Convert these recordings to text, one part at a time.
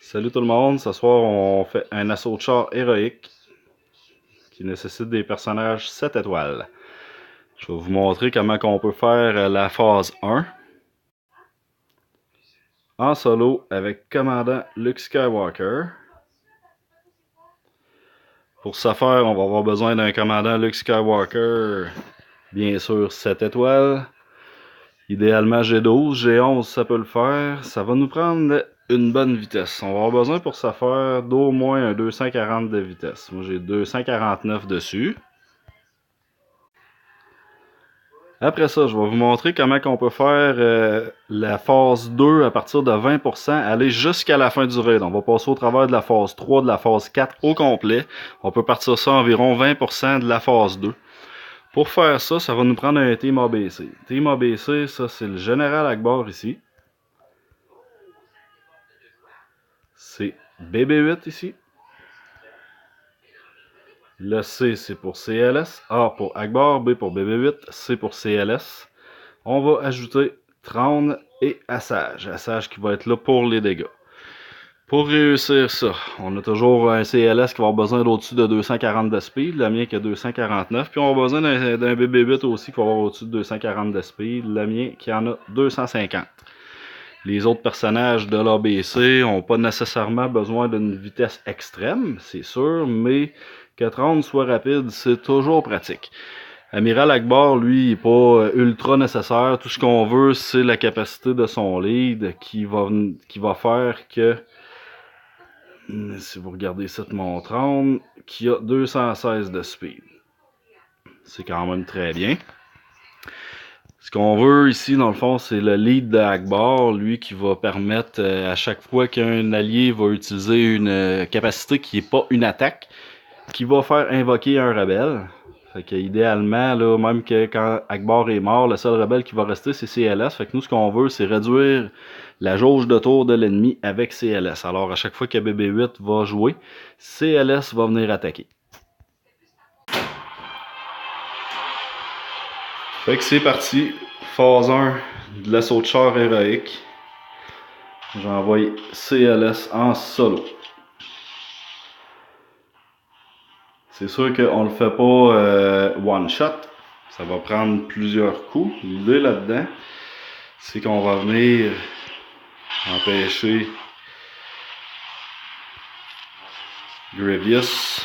Salut tout le monde, ce soir on fait un assaut de char héroïque qui nécessite des personnages 7 étoiles. Je vais vous montrer comment on peut faire la phase 1 en solo avec commandant Luke Skywalker. Pour ce faire, on va avoir besoin d'un commandant Luke Skywalker, bien sûr 7 étoiles. Idéalement G12, G11 ça peut le faire. Ça va nous prendre une bonne vitesse. On va avoir besoin pour ça faire d'au moins un 240 de vitesse. Moi j'ai 249 dessus. Après ça, je vais vous montrer comment on peut faire la phase 2 à partir de 20%, aller jusqu'à la fin du raid. On va passer au travers de la phase 3, de la phase 4 au complet. On peut partir ça à environ 20% de la phase 2. Pour faire ça, ça va nous prendre un team ABC. Team ABC, ça c'est le général Akbar ici. C'est BB8 ici. Le C c'est pour CLS, A pour Akbar, B pour BB8, C pour CLS. On va ajouter Traun et Assage. Assage qui va être là pour les dégâts. Pour réussir ça, on a toujours un CLS qui va avoir besoin d'au-dessus de 240 de speed. Le mien qui a 249. Puis on va avoir besoin d'un BB8 aussi qui va avoir au-dessus de 240 de speed. Le mien qui en a 250. Les autres personnages de l'ABC n'ont pas nécessairement besoin d'une vitesse extrême, c'est sûr, mais que Traun soit rapide, c'est toujours pratique. Amiral Akbar, lui, n'est pas ultra nécessaire. Tout ce qu'on veut, c'est la capacité de son lead qui va faire que, si vous regardez cette montre, qui a 216 de speed. C'est quand même très bien. Ce qu'on veut ici, dans le fond, c'est le lead d'Akbar, lui qui va permettre à chaque fois qu'un allié va utiliser une capacité qui n'est pas une attaque, qui va faire invoquer un rebelle. Fait que idéalement, là, même que quand Akbar est mort, le seul rebelle qui va rester, c'est CLS. Fait que nous, ce qu'on veut, c'est réduire la jauge de tour de l'ennemi avec CLS. Alors, à chaque fois que BB8 va jouer, CLS va venir attaquer. Fait que c'est parti. Phase 1 de l'assaut de char héroïque. J'envoie CLS en solo. C'est sûr qu'on le fait pas one shot. Ça va prendre plusieurs coups. L'idée là-dedans, c'est qu'on va venir empêcher Grievous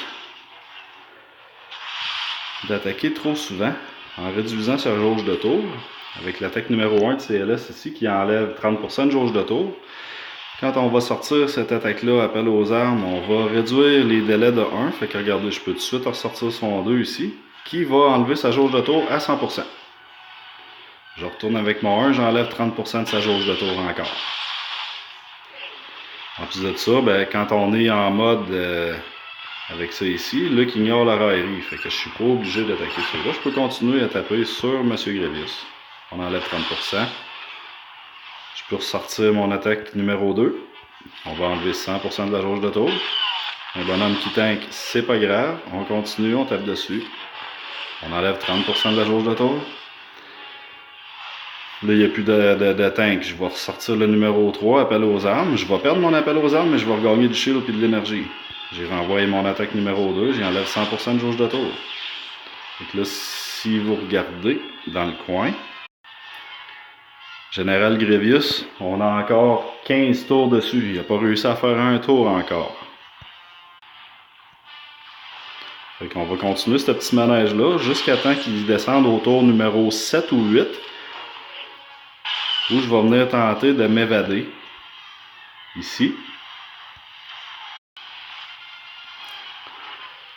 d'attaquer trop souvent en réduisant sa jauge de tour. Avec l'attaque numéro 1 de CLS ici qui enlève 30% de jauge de tour. Quand on va sortir cette attaque-là, appel aux armes, on va réduire les délais de 1. Fait que regardez, je peux tout de suite ressortir son 2 ici, qui va enlever sa jauge de tour à 100%. Je retourne avec mon 1, j'enlève 30% de sa jauge de tour encore. En plus de ça, ben, quand on est en mode avec ça ici, Luke ignore la raillerie. Fait que je suis pas obligé d'attaquer celui-là. Je peux continuer à taper sur M. Grievous. On enlève 30%. Je peux ressortir mon attaque numéro 2. On va enlever 100% de la jauge de tour. Un bonhomme qui tank, c'est pas grave. On continue, on tape dessus. On enlève 30% de la jauge de tour. Là, il n'y a plus de tank. Je vais ressortir le numéro 3, appel aux armes. Je vais perdre mon appel aux armes, mais je vais regagner du shield et de l'énergie. J'ai renvoyé mon attaque numéro 2. J'y enlève 100% de jauge de tour. Donc là, si vous regardez dans le coin, Général Grievous, on a encore 15 tours dessus. Il n'a pas réussi à faire un tour encore. Fait qu'on va continuer ce petit manège-là jusqu'à temps qu'il descende au tour numéro 7 ou 8. Où je vais venir tenter de m'évader. Ici.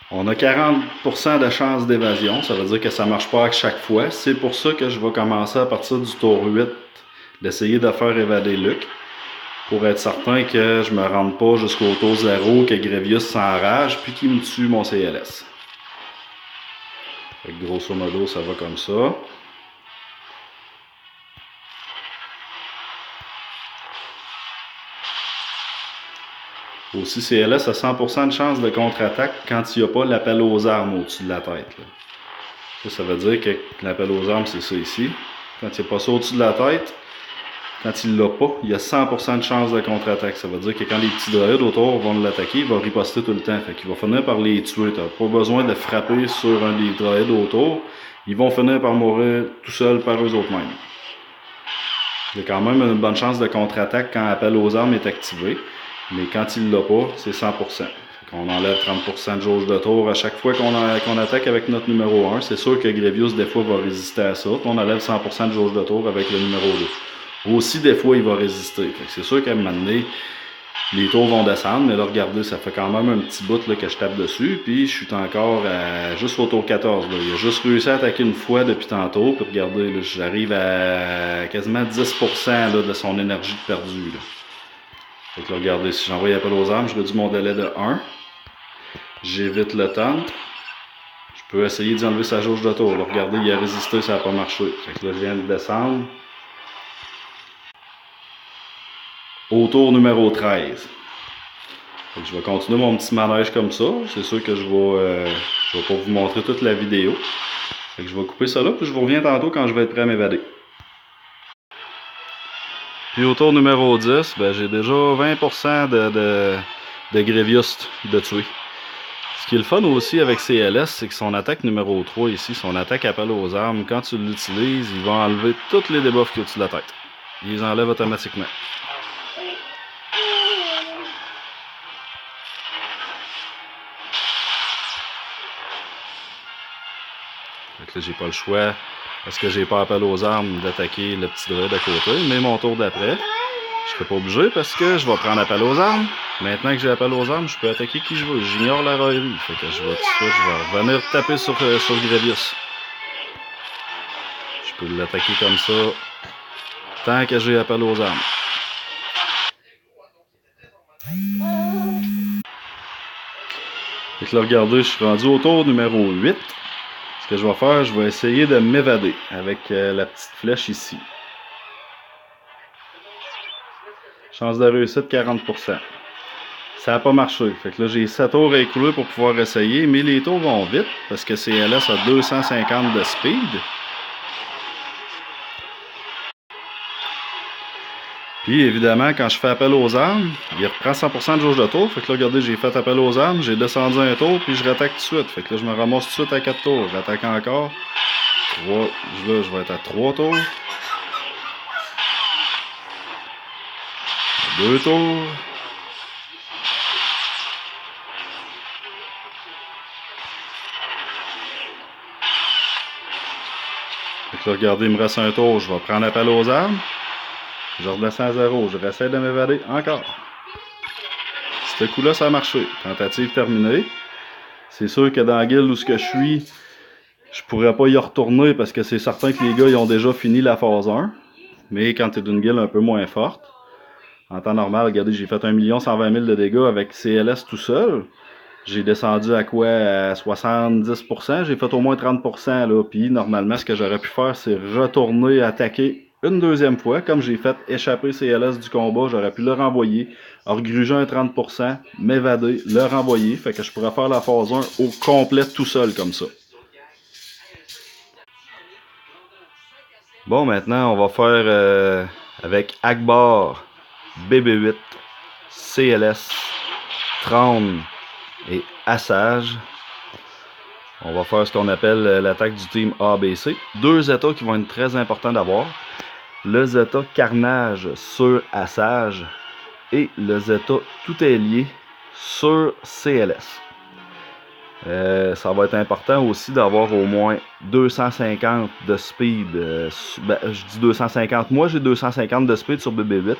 On a 40% de chance d'évasion. Ça veut dire que ça ne marche pas à chaque fois. C'est pour ça que je vais commencer à partir du tour 8 d'essayer de faire évader Luke. Pour être certain que je ne me rende pas jusqu'au tour 0, que Grievous s'enrage, puis qu'il me tue mon CLS. Fait que grosso modo, ça va comme ça. Aussi, CLS a 100% de chance de contre-attaque quand il n'y a pas l'appel aux armes au-dessus de la tête. Là. Ça veut dire que l'appel aux armes, c'est ça ici. Quand il n'y a pas ça au-dessus de la tête, Quand il l'a pas, il y a 100% de chance de contre-attaque. Ça veut dire que quand les petits droïdes autour vont l'attaquer, il va riposter tout le temps. Fait qu'il va finir par les tuer. T'as pas besoin de frapper sur un des droïdes autour. Ils vont finir par mourir tout seuls par eux autres mêmes. Il y a quand même une bonne chance de contre-attaque quand appel aux armes est activé. Mais quand il l'a pas, c'est 100%. On enlève 30% de jauge de tour à chaque fois qu'on attaque avec notre numéro 1. C'est sûr que Grievous, des fois, va résister à ça. On enlève 100% de jauge de tour avec le numéro 2. Aussi, des fois, il va résister. C'est sûr qu'à un moment donné, les tours vont descendre. Mais là, regardez, ça fait quand même un petit bout là, que je tape dessus. Puis, je suis encore juste au tour 14. Là. Il a juste réussi à attaquer une fois depuis tantôt. Puis, regardez, j'arrive à quasiment 10% là, de son énergie perdue. Là. Fait que là, regardez, si j'envoie appel aux armes, je réduis mon délai de 1. J'évite le temps. Je peux essayer d'y enlever sa jauge de tour. Là, regardez, il a résisté, ça n'a pas marché. Fait que là, je viens de descendre. Au tour numéro 13. Fait que je vais continuer mon petit manège comme ça. C'est sûr que je vais pas vous montrer toute la vidéo. Fait que je vais couper ça là, puis je vous reviens tantôt quand je vais être prêt à m'évader. Puis au tour numéro 10, ben, j'ai déjà 20% de Grievous de tuer. Ce qui est le fun aussi avec CLS, c'est que son attaque numéro 3 ici, son attaque appel aux armes, quand tu l'utilises, il va enlever tous les debuffs qu'il y a au-dessus de la tête. Il les enlève automatiquement. Donc là, j'ai pas le choix, parce que j'ai pas appel aux armes, d'attaquer le petit droïde à côté, mais mon tour d'après, je serai pas obligé parce que je vais prendre appel aux armes. Maintenant que j'ai appel aux armes, je peux attaquer qui je veux. J'ignore la raillerie. Fait que je vais tout de suite, je vais revenir taper sur Grievous. Je peux l'attaquer comme ça tant que j'ai appel aux armes. Fait que là, regardez, je suis rendu au tour numéro 8. Ce que je vais faire, je vais essayer de m'évader avec la petite flèche ici. Chance de réussite 40%. Ça n'a pas marché. Fait que là, j'ai 7 tours à écouler pour pouvoir essayer, mais les tours vont vite parce que CLS a 250 de speed. Puis évidemment, quand je fais appel aux armes, il reprend 100% de jauge de tour. Fait que là, regardez, j'ai fait appel aux armes, j'ai descendu un tour, puis je rattaque tout de suite. Fait que là, je me ramasse tout de suite à 4 tours. J'attaque encore. 3, là, je vais être à 3 tours. 2 tours. Fait que là, regardez, il me reste un tour. Je vais prendre appel aux armes. Je redescends à 0. Je réessaye de m'évader encore. Ce coup-là, ça a marché. Tentative terminée. C'est sûr que dans la guilde où je suis, je pourrais pas y retourner parce que c'est certain que les gars ils ont déjà fini la phase 1. Mais quand tu es d'une guilde un peu moins forte, en temps normal, regardez, j'ai fait 1 120 000 de dégâts avec CLS tout seul. J'ai descendu à quoi? À 70%. J'ai fait au moins 30%. Là. Puis normalement, ce que j'aurais pu faire, c'est retourner attaquer une deuxième fois. Comme j'ai fait échapper CLS du combat, j'aurais pu le renvoyer, regruger un 30%, m'évader, le renvoyer. Fait que je pourrais faire la phase 1 au complet tout seul comme ça. Bon, maintenant, on va faire avec Akbar, BB8, CLS, Traun et Assage. On va faire ce qu'on appelle l'attaque du team ABC. 2 états qui vont être très importants d'avoir. Le Zeta Carnage sur Assage et le Zeta Tout est lié sur CLS. Ça va être important aussi d'avoir au moins 250 de speed. Je dis 250. Moi, j'ai 250 de speed sur BB8.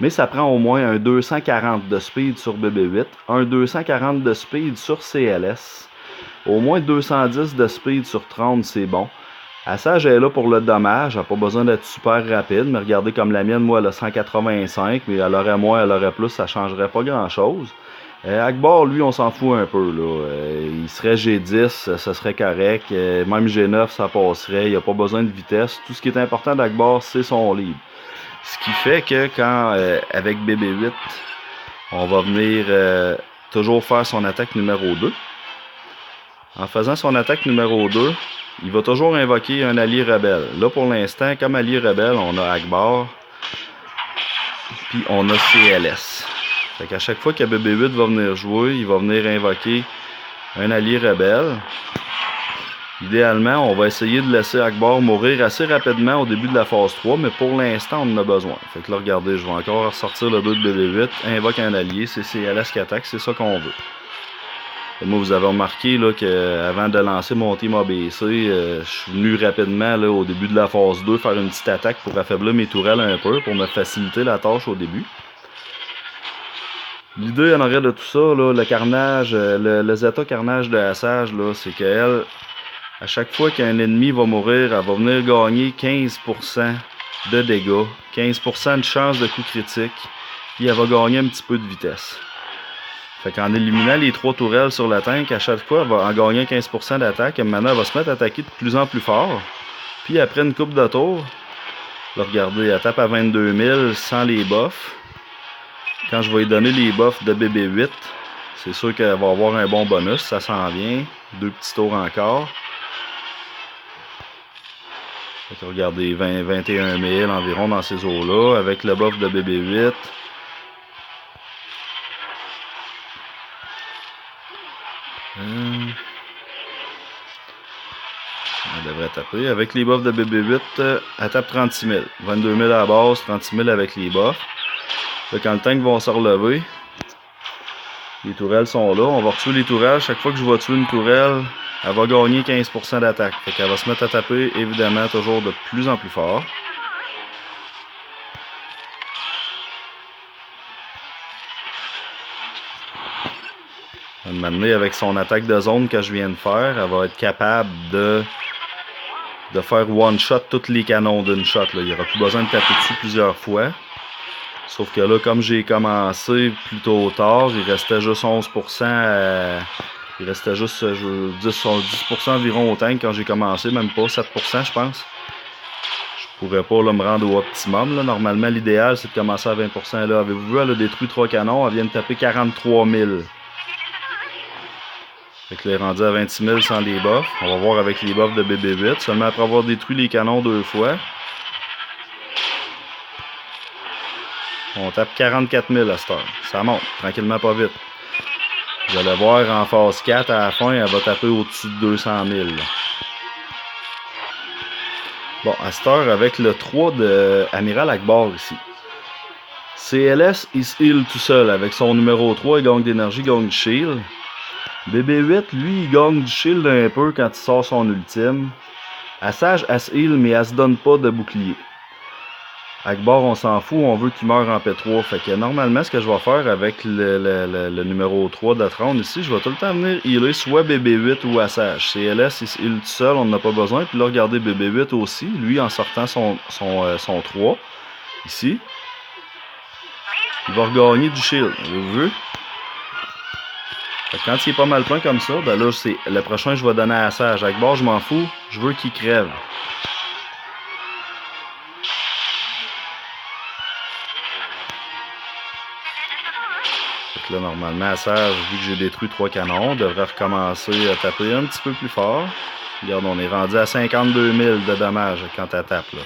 Mais ça prend au moins un 240 de speed sur BB8. Un 240 de speed sur CLS. Au moins 210 de speed sur 30, c'est bon. Assage est là pour le dommage. Elle n'a pas besoin d'être super rapide. Mais regardez comme la mienne, moi, elle a 185. Mais elle aurait moins, elle aurait plus. Ça ne changerait pas grand-chose. Akbar, lui, on s'en fout un peu. Là. Il serait G10, ça serait correct. Même G9, ça passerait. Il n'y a pas besoin de vitesse. Tout ce qui est important d'Akbar, c'est son lead. Ce qui fait que quand, avec BB8, on va venir toujours faire son attaque numéro 2. En faisant son attaque numéro 2, il va toujours invoquer un allié rebelle. Là, pour l'instant, comme allié rebelle, on a Akbar. puis on a CLS. Fait qu'à chaque fois que BB8 va venir jouer, il va venir invoquer un allié rebelle. Idéalement, on va essayer de laisser Akbar mourir assez rapidement au début de la phase 3, mais pour l'instant, on en a besoin. Fait que là, regardez, je vais encore ressortir le 2 de BB8, invoque un allié, c'est CLS qui attaque, c'est ça qu'on veut. Et moi, vous avez remarqué là, qu'avant de lancer mon team ABC, je suis venu rapidement là, au début de la phase 2 faire une petite attaque pour affaiblir mes tourelles un peu, pour me faciliter la tâche au début. L'idée en arrière de tout ça, là, le carnage, le Zeta carnage de Assage, c'est qu'elle, à chaque fois qu'un ennemi va mourir, elle va venir gagner 15% de dégâts, 15% de chance de coup critique, puis elle va gagner un petit peu de vitesse. Fait qu'en éliminant les 3 tourelles sur la tank, à chaque fois, elle va en gagner 15% d'attaque. Maintenant, elle va se mettre à attaquer de plus en plus fort. Puis après une coupe de tours, là, regardez, elle tape à 22 000 sans les buffs. Quand je vais lui donner les buffs de BB8, c'est sûr qu'elle va avoir un bon bonus, ça s'en vient. 2 petits tours encore. Fait que regardez, 21 000 environ dans ces eaux-là, avec le buff de BB8. Elle devrait taper. Avec les buffs de BB8, elle tape 36 000. 22 000 à la base, 36 000 avec les buffs. Là, quand le tank va se relever, les tourelles sont là. On va retuer les tourelles. Chaque fois que je vais tuer une tourelle, elle va gagner 15% d'attaque. Fait qu'elle va se mettre à taper, évidemment, toujours de plus en plus fort. Elle va m'amener avec son attaque de zone que je viens de faire. Elle va être capable de faire one-shot tous les canons d'une shot. Là. Il n'y aura plus besoin de taper dessus plusieurs fois. Sauf que là, comme j'ai commencé plutôt tard, il restait juste 11%. Il restait juste 10% environ au tank quand j'ai commencé, même pas 7% je pense. Je pourrais pas là, me rendre au optimum. Là. Normalement, l'idéal c'est de commencer à 20%. Là, avez-vous vu, elle a détruit 3 canons, elle vient de taper 43 000. Fait que là, elle est rendue à 26 000 sans les buffs. On va voir avec les buffs de BB8. Seulement après avoir détruit les canons 2 fois. On tape 44 000 à cette heure. Ça monte, tranquillement pas vite. Vous allez voir en phase 4, à la fin, elle va taper au-dessus de 200 000. Là. Bon, à cette heure, avec le 3 de Amiral Akbar ici. CLS, il se heal tout seul. Avec son numéro 3, il gagne d'énergie, il gagne du shield. BB8, lui, il gagne du shield un peu quand il sort son ultime. Assage, elle se heal, mais elle se donne pas de bouclier. Akbar, on s'en fout, on veut qu'il meure en P3. Fait que normalement, ce que je vais faire avec le numéro 3 de Throne ici, je vais tout le temps venir healer soit BB8 ou Assage. CLS, il se heal tout seul, on n'en a pas besoin. Puis là, regardez BB8 aussi, lui, en sortant son 3, ici, il va regagner du shield. Vous vu? Fait que quand il est pas mal plein comme ça, ben là, c'est le prochain, je vais donner à Assage. Akbar, je m'en fous, je veux qu'il crève. Là, normalement, Assage, vu que j'ai détruit 3 canons, devrait recommencer à taper un petit peu plus fort. Regarde, on est rendu à 52 000 de dommages quand elle tape. Là.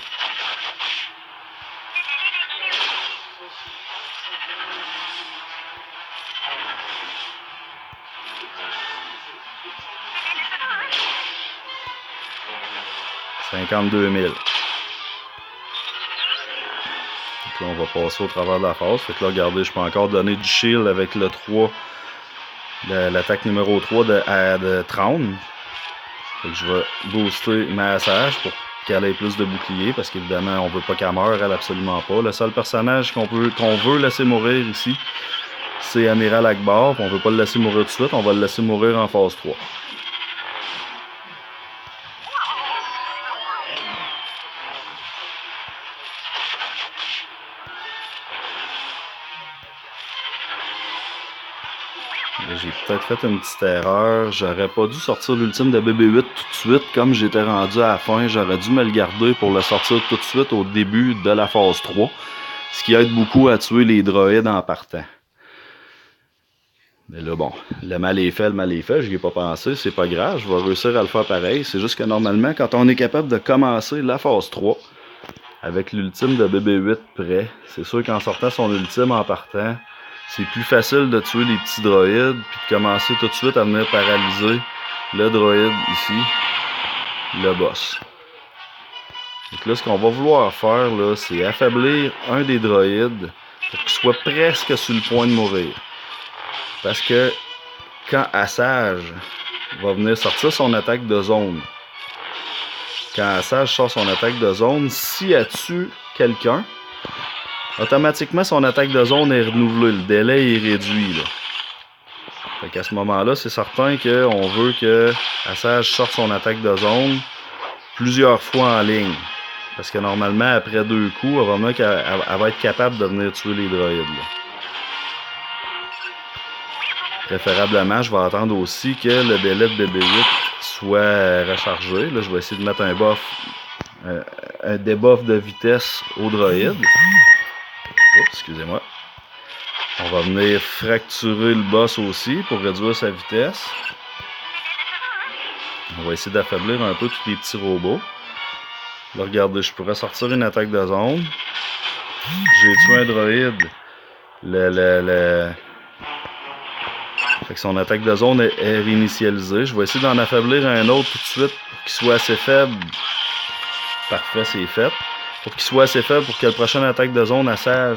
« 52 000. » Là, on va passer au travers de la phase. Fait que là, regardez, je peux encore donner du shield avec le 3, l'attaque numéro 3 de Throne. Fait que je vais booster ma Assage pour qu'elle ait plus de boucliers, parce qu'évidemment, on veut pas qu'elle meure, elle absolument pas. Le seul personnage qu'on veut laisser mourir ici, c'est Amiral Akbar. On veut pas le laisser mourir tout de suite, on va le laisser mourir en phase 3. J'ai peut-être fait une petite erreur. J'aurais pas dû sortir l'ultime de BB8 tout de suite. Comme j'étais rendu à la fin, j'aurais dû me le garder pour le sortir tout de suite au début de la phase 3. Ce qui aide beaucoup à tuer les droïdes en partant. Mais là, bon, le mal est fait, je n'y ai pas pensé, c'est pas grave, je vais réussir à le faire pareil. C'est juste que normalement, quand on est capable de commencer la phase 3, avec l'ultime de BB8 prêt. C'est sûr qu'en sortant son ultime en partant, c'est plus facile de tuer les petits droïdes puis de commencer tout de suite à venir paralyser le droïde ici, le boss. Donc là, ce qu'on va vouloir faire, là, c'est affaiblir un des droïdes pour qu'il soit presque sur le point de mourir. Parce que quand Asajj va venir sortir son attaque de zone, quand Asajj sort son attaque de zone, si elle tue quelqu'un, automatiquement son attaque de zone est renouvelée, le délai est réduit. Là. Fait qu'à ce moment-là, c'est certain qu'on veut que Asajj sorte son attaque de zone plusieurs fois en ligne. Parce que normalement, après 2 coups, elle va être capable de venir tuer les droïdes. Là. Préférablement, je vais attendre aussi que le délai de BB8 soit rechargé. Là, je vais essayer de mettre un debuff de vitesse au droïde. Oups, excusez-moi. On va venir fracturer le boss aussi pour réduire sa vitesse. On va essayer d'affaiblir un peu tous les petits robots. Là, regardez, je pourrais sortir une attaque de zone. J'ai tué un droïde. Fait que son attaque de zone est réinitialisée. Je vais essayer d'en affaiblir un autre tout de suite pour qu'il soit assez faible. Parfait, c'est fait. Pour qu'il soit assez faible pour que la prochaine attaque de zone Asajj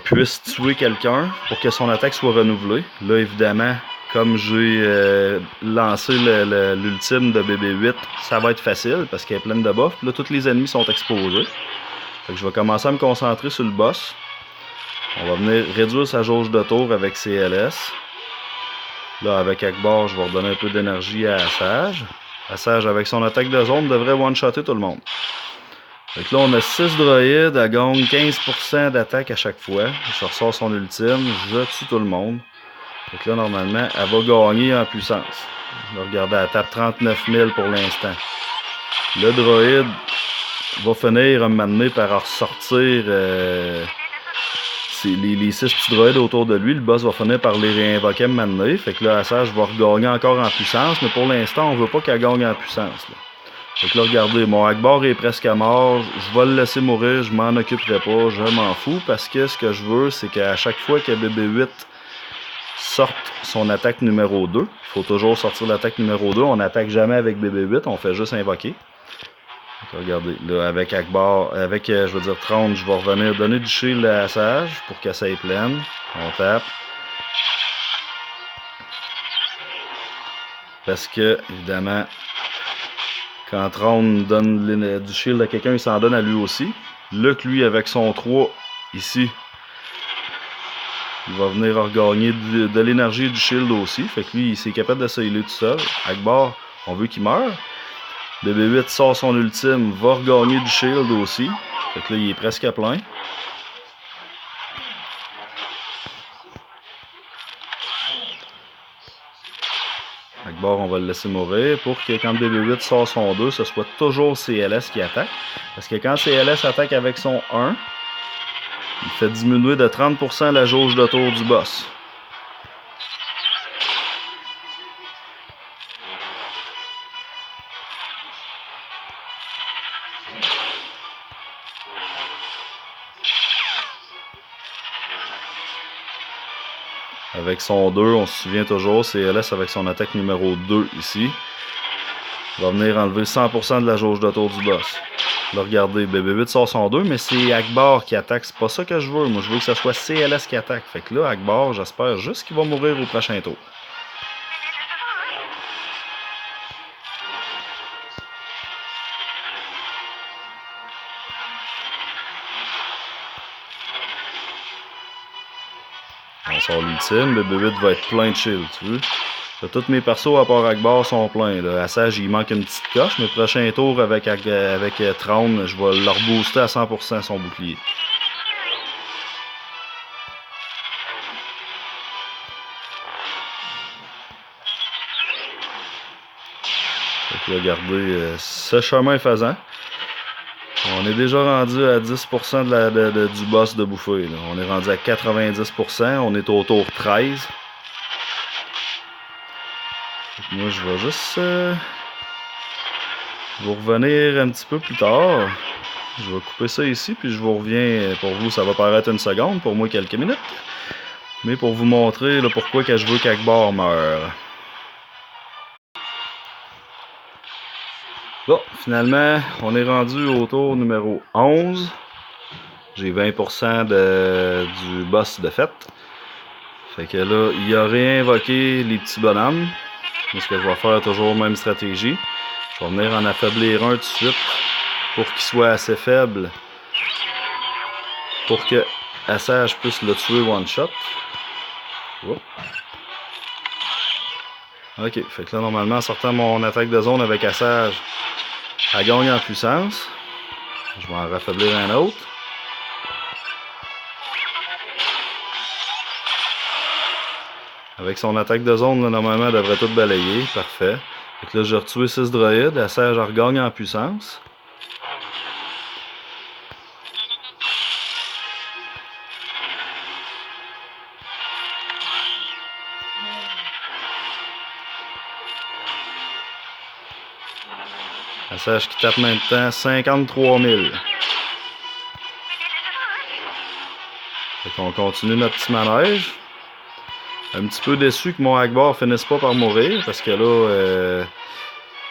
puisse tuer quelqu'un pour que son attaque soit renouvelée. Là, évidemment, comme j'ai lancé l'ultime de BB8, ça va être facile parce qu'elle est pleine de buffs. Là, tous les ennemis sont exposés. Fait que je vais commencer à me concentrer sur le boss. On va venir réduire sa jauge de tour avec CLS. Là, avec Ackbar, je vais redonner un peu d'énergie à Asajj. Asajj, avec son attaque de zone, devrait one-shotter tout le monde. Fait que là, on a 6 droïdes, elle gagne 15% d'attaque à chaque fois. Je ressors son ultime, je tue tout le monde. Fait que là, normalement, elle va gagner en puissance. Là, regardez, elle tape 39 000 pour l'instant. Le droïde va finir à m'amener par ressortir les 6 petits droïdes autour de lui. Le boss va finir par les réinvoquer à m'amener. Fait que là, Asajj va regagner encore en puissance. Mais pour l'instant, on veut pas qu'elle gagne en puissance. Là. Fait que là, regardez, mon Ackbar est presque mort. Je vais le laisser mourir. Je m'en occuperai pas. Je m'en fous. Parce que ce que je veux, c'est qu'à chaque fois que BB8 sorte son attaque numéro 2, il faut toujours sortir l'attaque numéro 2. On n'attaque jamais avec BB8. On fait juste invoquer. Donc, regardez, là, avec Ackbar, je veux dire 30, je vais revenir donner du shield à Asajj pour qu'elle s'aille pleine. On tape. Parce que, évidemment, quand Tron donne du shield à quelqu'un, il s'en donne à lui aussi. Là que lui, avec son 3, ici, il va venir regagner de l'énergie et du shield aussi. Fait que lui, il est capable de se healer tout seul. Ackbar, on veut qu'il meure. BB8 sort son ultime, va regagner du shield aussi. Fait que là, il est presque plein. Ackbar, on va le laisser mourir pour que quand BB8 sort son 2, ce soit toujours CLS qui attaque. Parce que quand CLS attaque avec son 1, il fait diminuer de 30% la jauge de tour du boss. Avec son 2, on se souvient toujours, CLS avec son attaque numéro 2 ici. Va venir enlever 100% de la jauge de tour du boss. Là, regardez, BB8 sort son 2, mais c'est Ackbar qui attaque. C'est pas ça que je veux. Moi, je veux que ce soit CLS qui attaque. Fait que là, Ackbar, j'espère juste qu'il va mourir au prochain tour. On sort l'ultime, BB8 va être plein de shield, tu vois. Là, tous mes persos à part Ackbar sont pleins. Là. Asajj, il manque une petite coche, mais le prochain tour avec Tron, je vais leur booster à 100% son bouclier. Fait que là, regardez, ce chemin faisant, on est déjà rendu à 10% du boss de bouffée. Là. On est rendu à 90%, on est au tour 13. Moi, je vais juste vous revenir un petit peu plus tard. Je vais couper ça ici, puis je vous reviens. Pour vous, ça va paraître une seconde, pour moi quelques minutes. Mais pour vous montrer là, pourquoi que je veux qu'Akbar meure. Bon, finalement, on est rendu au tour numéro 11. J'ai 20% du boss de fait. Fait que là, il a réinvoqué les petits bonhommes. C'est ce que je vais faire, toujours même stratégie. Je vais venir en affaiblir un tout de suite pour qu'il soit assez faible pour que Assage puisse le tuer one shot. Oh. Ok, fait que là, normalement, en sortant mon attaque de zone avec Assage, elle gagne en puissance. Je vais en raffaiblir un autre. Avec son attaque de zone, là, normalement, elle devrait tout balayer. Parfait. Fait que là, j'ai retué 6 droïdes. Assage regagne en puissance. Assage qui tape maintenant 53 000. Fait qu'on continue notre petit manège. Un petit peu déçu que mon Akbar finisse pas par mourir, parce que là,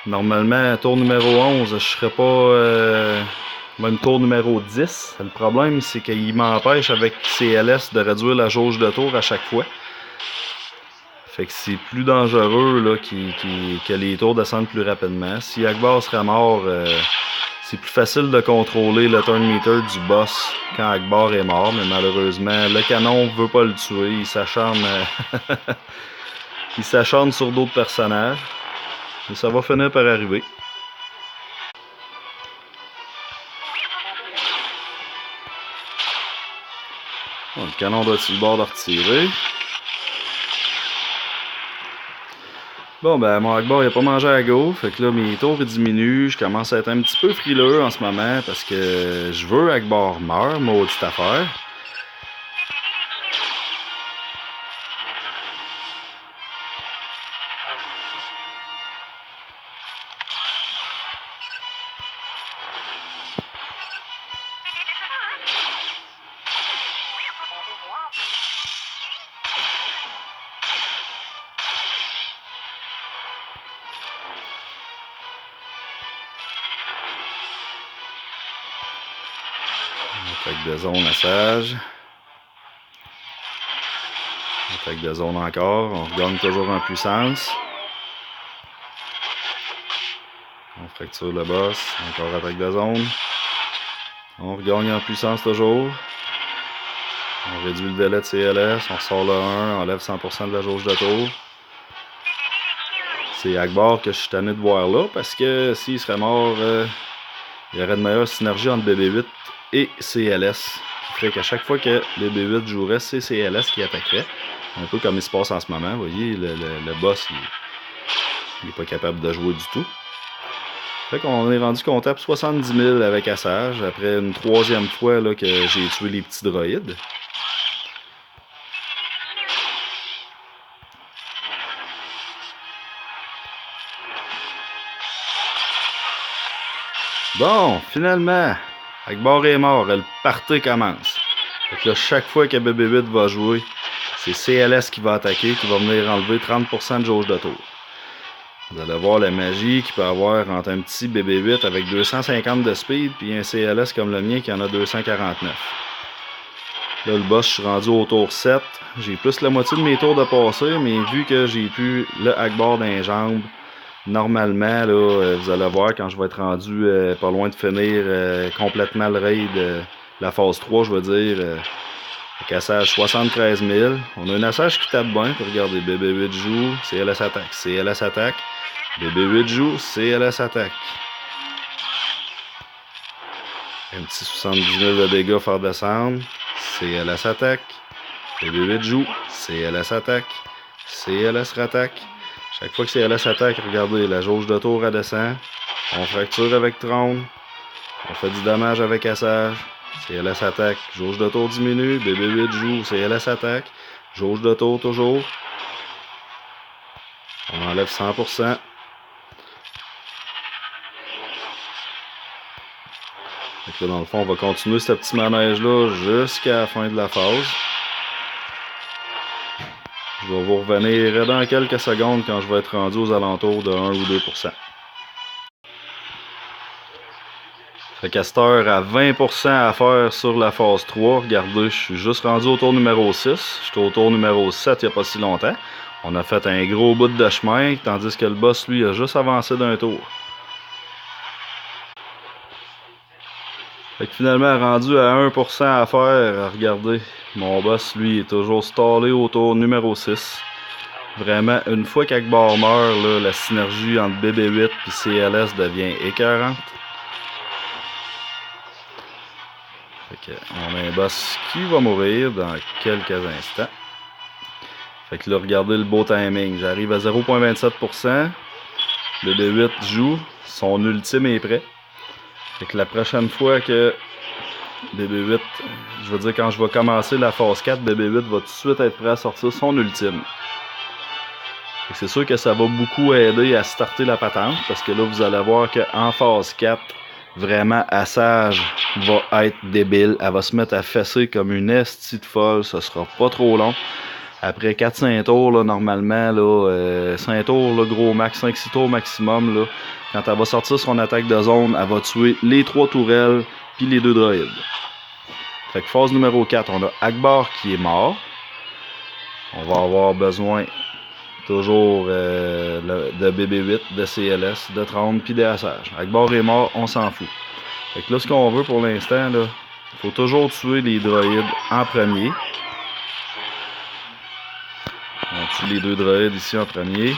normalement, tour numéro 11, je serais pas... même tour numéro 10. Le problème, c'est qu'il m'empêche avec CLS de réduire la jauge de tour à chaque fois. Fait que c'est plus dangereux là, que les tours descendent plus rapidement. Si Akbar serait mort, c'est plus facile de contrôler le turn meter du boss quand Akbar est mort, mais malheureusement, le canon veut pas le tuer. Il s'acharne il s'acharne sur d'autres personnages. Mais ça va finir par arriver. Bon, le canon doit être sur le bord de retirer. Bon, ben, mon Akbar, il a pas mangé à go. Fait que là, mes tours diminuent. Je commence à être un petit peu frileux en ce moment parce que je veux Akbar meure, maudite affaire. Attaque de zone Assage. Attaque de zone encore. On regagne toujours en puissance. On fracture le boss. Encore attaque de zone. On regagne en puissance toujours. On réduit le délai de CLS. On sort le 1. On enlève 100% de la jauge de tour. C'est Akbar que je suis tanné de voir là. Parce que s'il serait mort, il y aurait de meilleure synergie entre BB-8 et CLS. Qui ferait qu'à chaque fois que BB-8 jouerait, c'est CLS qui attaquerait. Un peu comme il se passe en ce moment. Vous voyez, le boss, il n'est pas capable de jouer du tout. Fait qu'on est rendu qu'on tape 70 000 avec Assage, après une troisième fois là, que j'ai tué les petits droïdes. Bon, finalement, Akbar est mort, le party commence. Fait que là, chaque fois que BB-8 va jouer, c'est CLS qui va attaquer, qui va venir enlever 30% de jauge de tour. Vous allez voir la magie qu'il peut avoir entre un petit BB-8 avec 250 de speed puis un CLS comme le mien qui en a 249. Là, le boss, je suis rendu au tour 7. J'ai plus la moitié de mes tours de passer, mais vu que j'ai plus le Akbar dans les jambes, normalement, là, vous allez voir quand je vais être rendu pas loin de finir complètement le raid, la phase 3, je veux dire. Assage 73 000. On a un Assage qui tape bien. Regardez, BB-8 joue, CLS attaque, CLS attaque. BB-8 joue, CLS attaque. Un petit 70 000 de dégâts faire descendre. CLS attaque. BB-8 joue, CLS attaque. CLS rattaque. Chaque fois que CLS attaque, regardez, la jauge de tour redescend. On fracture avec Trône. On fait du dommage avec Assage. CLS attaque, jauge de tour diminue, BB-8 joue, CLS attaque, jauge de tour toujours. On enlève 100%. Donc là, dans le fond, on va continuer ce petit manège-là jusqu'à la fin de la phase. Je vais vous revenir dans quelques secondes quand je vais être rendu aux alentours de 1 ou 2%. Fait qu'à cette heure, à 20% à faire sur la phase 3. Regardez, je suis juste rendu au tour numéro 6. J'étais au tour numéro 7 il n'y a pas si longtemps. On a fait un gros bout de chemin, tandis que le boss, lui, a juste avancé d'un tour. Fait que finalement, rendu à 1% à faire, regardez, mon boss, lui, est toujours stallé au tour numéro 6. Vraiment, une fois qu'Akbar meurt, là, la synergie entre BB8 et CLS devient écœurante. Fait que on a un boss qui va mourir dans quelques instants. Fait que là, regardez le beau timing. J'arrive à 0.27%. BB8 joue. Son ultime est prêt. Fait que la prochaine fois que BB8, je veux dire quand je vais commencer la phase 4, BB8 va tout de suite être prêt à sortir son ultime. C'est sûr que ça va beaucoup aider à starter la patente, parce que là, vous allez voir qu'en phase 4, vraiment, Assage va être débile. Elle va se mettre à fesser comme une estie de folle. Ce sera pas trop long. Après 4-5 tours, là, normalement, là, 5 tours, là, gros max, 5-6 tours maximum, là, quand elle va sortir son attaque de zone, elle va tuer les 3 tourelles puis les 2 droïdes. Fait que phase numéro 4, on a Akbar qui est mort. On va avoir besoin toujours de BB8, de CLS, de 30 puis d'Assage. Akbar est mort, on s'en fout. Fait que là, ce qu'on veut pour l'instant, il faut toujours tuer les droïdes en premier. On tue les 2 droïdes ici en premier.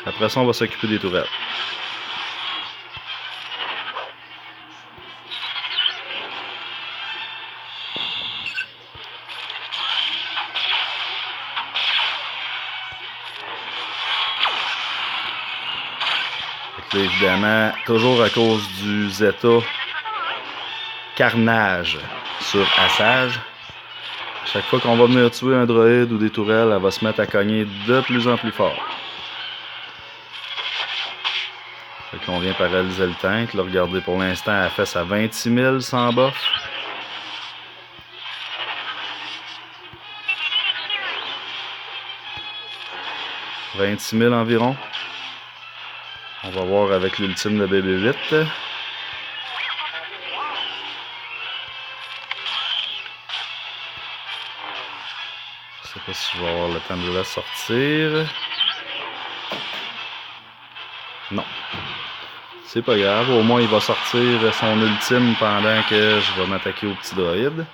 Après ça, on va s'occuper des tourelles. Là, évidemment, toujours à cause du Zeta Carnage sur Assage, à chaque fois qu'on va venir tuer un droïde ou des tourelles, elle va se mettre à cogner de plus en plus fort. Fait qu'on vient paralyser le tank. Là, regardez, pour l'instant, elle fait sa 26 000 sans buff. « 26 000 environ. On va voir avec l'ultime de BB8. Je sais pas si je vais avoir le temps de le sortir. Non. C'est pas grave. Au moins, il va sortir son ultime pendant que je vais m'attaquer au petit droïde.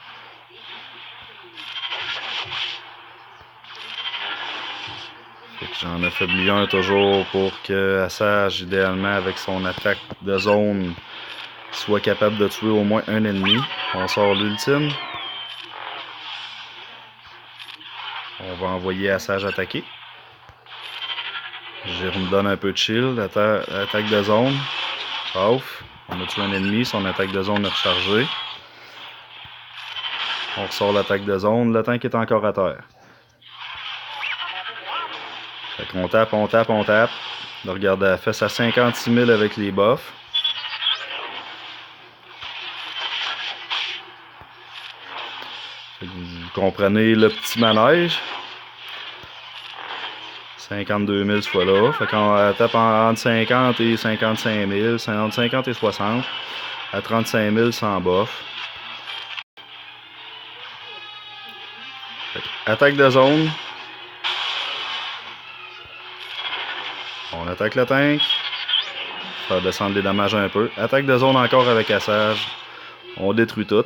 J'en affaiblis un toujours pour que Assage, idéalement, avec son attaque de zone, soit capable de tuer au moins un ennemi. On sort l'ultime. On va envoyer Assage attaquer. Je me donne un peu de shield. Attaque de zone. Off. On a tué un ennemi. Son attaque de zone est rechargée. On ressort l'attaque de zone. Le tank est encore à terre. Fait qu'on tape, on tape, on tape. Là, regardez, elle fait sa 56 000 avec les buffs. Vous comprenez le petit manège. 52 000 ce fois-là. Fait qu'on tape entre 50 et 55 000, entre 50 et 60, à 35 000 sans buff. Attaque de zone. On attaque le tank. Faire descendre les dommages un peu. Attaque de zone encore avec Assage. On détruit tout.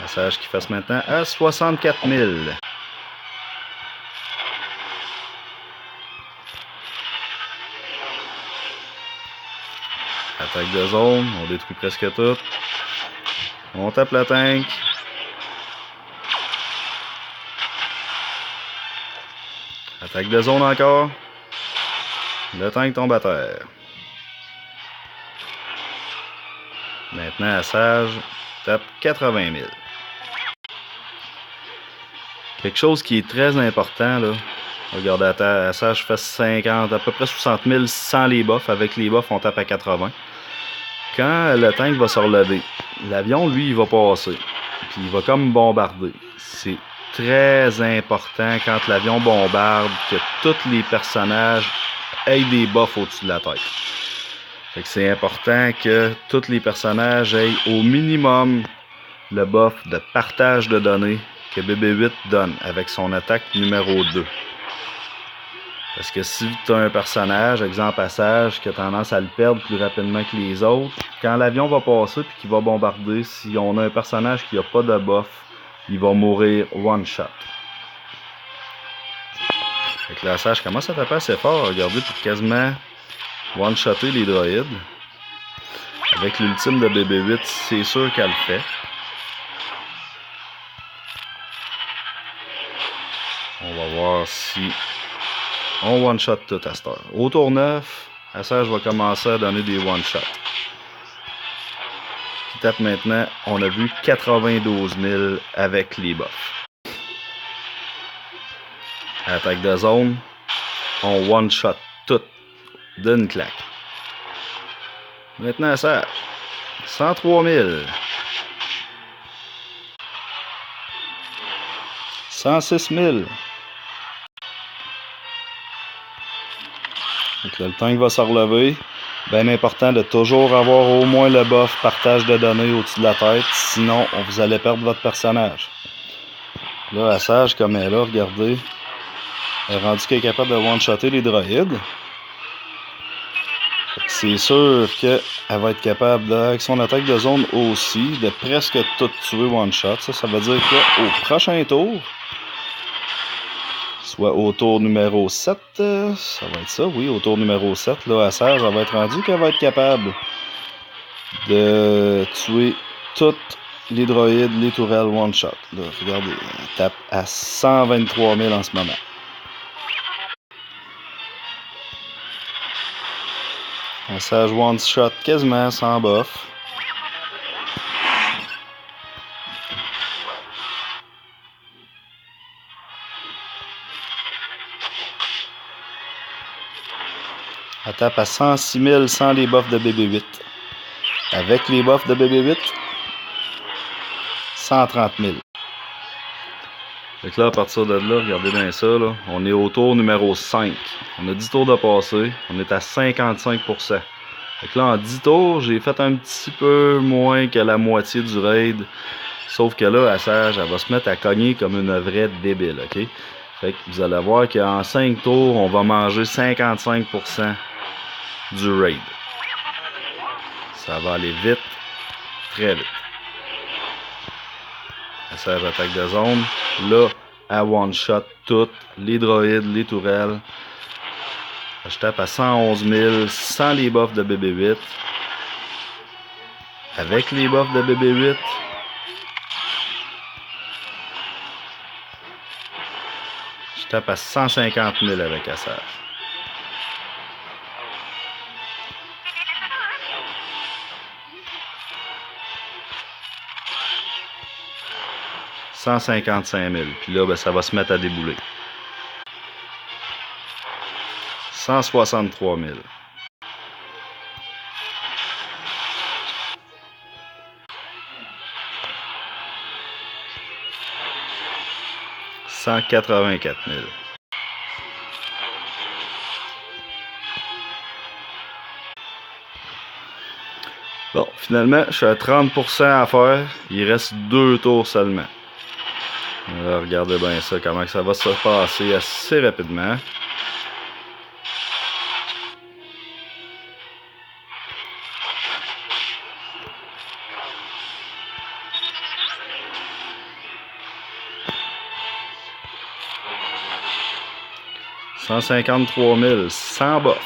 Assage qui fasse maintenant à 64 000. Attaque de zone. On détruit presque tout. On tape le tank. Attaque de zone encore. Le tank tombe à terre. Maintenant, Assage tape 80 000. Quelque chose qui est très important, là, Regardez, à ça, je fais 50, à peu près 60 000 sans les buffs. Avec les buffs, on tape à 80. Quand le tank va se relever, l'avion, lui, il va passer. Puis il va comme bombarder. C'est très important quand l'avion bombarde que tous les personnages aient des buffs au-dessus de la tête. Fait que c'est important que tous les personnages aient au minimum le buff de partage de données que BB-8 donne avec son attaque numéro 2. Parce que si tu as un personnage, exemple Passage, qui a tendance à le perdre plus rapidement que les autres, quand l'avion va passer et qu'il va bombarder, si on a un personnage qui n'a pas de buff, il va mourir one shot. Fait que la Sage commence à taper assez fort, regardez, pour quasiment one-shotter les droïdes. Avec l'ultime de BB-8, c'est sûr qu'elle le fait. On va voir si on one-shot tout à cette heure. Au tour 9, la Sage va commencer à donner des one-shots. Qui tape maintenant, on a vu 92 000 avec les buffs. Attaque de zone, on one-shot tout d'une claque. Maintenant, Sage, 103 000. 106 000. Donc là, le tank va se relever. Bien important de toujours avoir au moins le buff partage de données au-dessus de la tête. Sinon, vous allez perdre votre personnage. Là, la Sage, comme elle est là, regardez. Elle est rendue qu'elle est capable de one-shotter les droïdes. C'est sûr qu'elle va être capable, avec son attaque de zone aussi, de presque tout tuer one-shot. Ça veut dire qu'au prochain tour, soit au tour numéro 7, ça va être ça, oui, au tour numéro 7, là, à Sage, elle va être rendue qu'elle va être capable de tuer toutes les droïdes, les tourelles one-shot. Là, regardez, elle tape à 123 000 en ce moment. Un Sage one-shot quasiment sans buff. Elle tape à 106 000 sans les buffs de BB-8. Avec les buffs de BB-8, 130 000. Fait que là, à partir de là, regardez bien ça, là, on est au tour numéro 5. On a 10 tours de passé, on est à 55%. Fait que là, en 10 tours, j'ai fait un petit peu moins que la moitié du raid. Sauf que là, la Sage, elle va se mettre à cogner comme une vraie débile, ok? Fait que vous allez voir qu'en 5 tours, on va manger 55% du raid. Ça va aller vite, très vite. La Sage attaque de zone. Là, à one-shot toutes les droïdes, les tourelles. Je tape à 111 000 sans les buffs de BB-8. Avec les buffs de BB-8. Je tape à 150 000 avec la Sage. « 155 000. Puis là, ben, ça va se mettre à débouler. 163 000. 184 000. Bon, finalement, je suis à 30% à faire. Il reste 2 tours seulement. Alors, regardez bien ça, comment ça va se passer assez rapidement. « 153 000, sans buff. »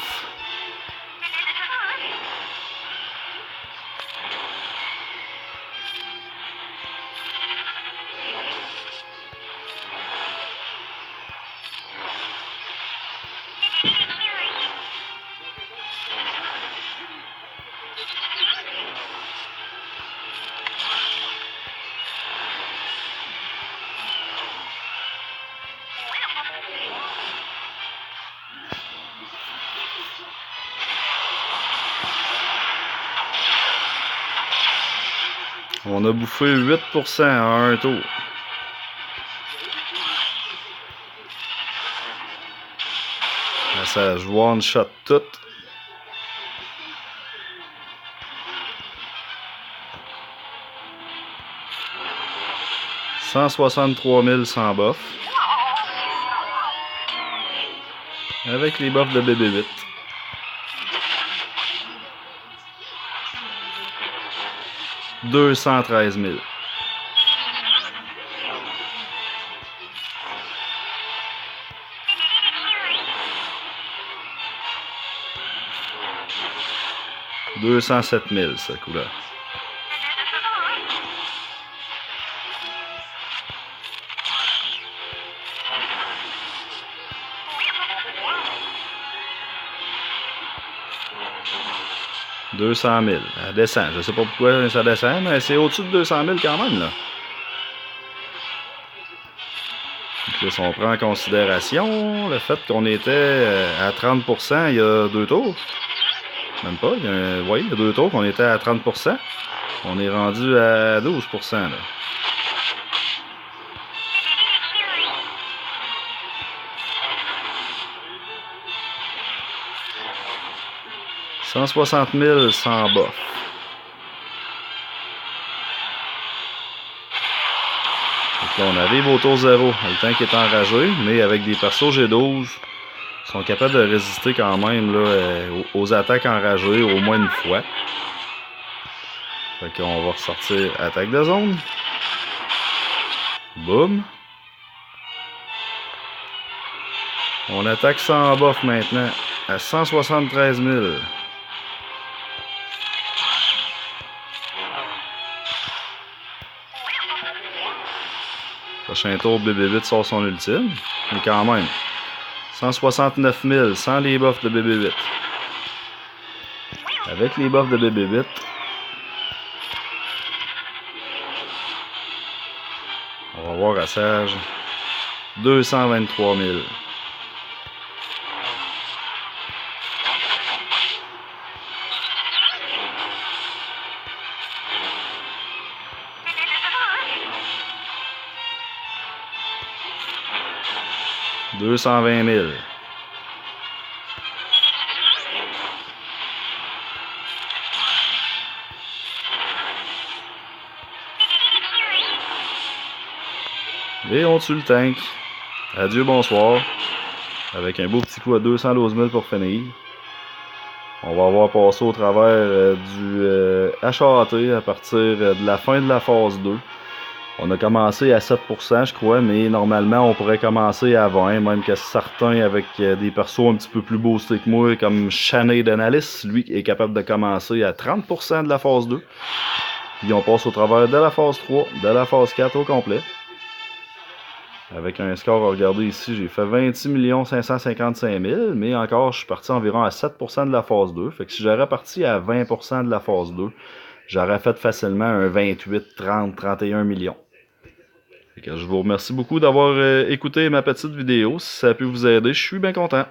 On a bouffé 8% à un tour. Assage one shot tout. « 163 000 sans bof. Avec les buffs de BB8. « 213 000. « 207 000 ce coup-là. « 200 000. Elle descend. Je sais pas pourquoi ça descend, mais c'est au-dessus de 200 000 quand même, là. Donc là, si on prend en considération le fait qu'on était à 30% il y a 2 tours. Même pas. Il y a 2 tours qu'on était à 30%. On est rendu à 12%, là. « 160 000 sans bof. » Donc là, on arrive au tour 0. Le tank est enragé, mais avec des persos G12, ils sont capables de résister quand même là, aux attaques enragées au moins une fois. Fait qu'on va ressortir attaque de zone. Boum. On attaque sans buff maintenant à 173 000. Prochain tour, BB8 sort son ultime. Mais quand même, 169 000 sans les buffs de BB8. Avec les buffs de BB8, on va voir Assage 223 000. « 220 000. » Et on tue le tank. Adieu, bonsoir. Avec un beau petit coup à 212 000 pour finir. On va avoir passé au travers du HAT à partir de la fin de la phase 2. On a commencé à 7%, je crois, mais normalement, on pourrait commencer à 20%, même que certains avec des persos un petit peu plus boostés que moi, comme Shanade Analyst, lui, est capable de commencer à 30% de la phase 2. Puis on passe au travers de la phase 3, de la phase 4 au complet. Avec un score, regardez ici, j'ai fait 26 555 000, mais encore, je suis parti environ à 7% de la phase 2. Fait que si j'aurais parti à 20% de la phase 2, j'aurais fait facilement un 28, 30, 31 millions. Fait que je vous remercie beaucoup d'avoir écouté ma petite vidéo. Si ça a pu vous aider, je suis bien content.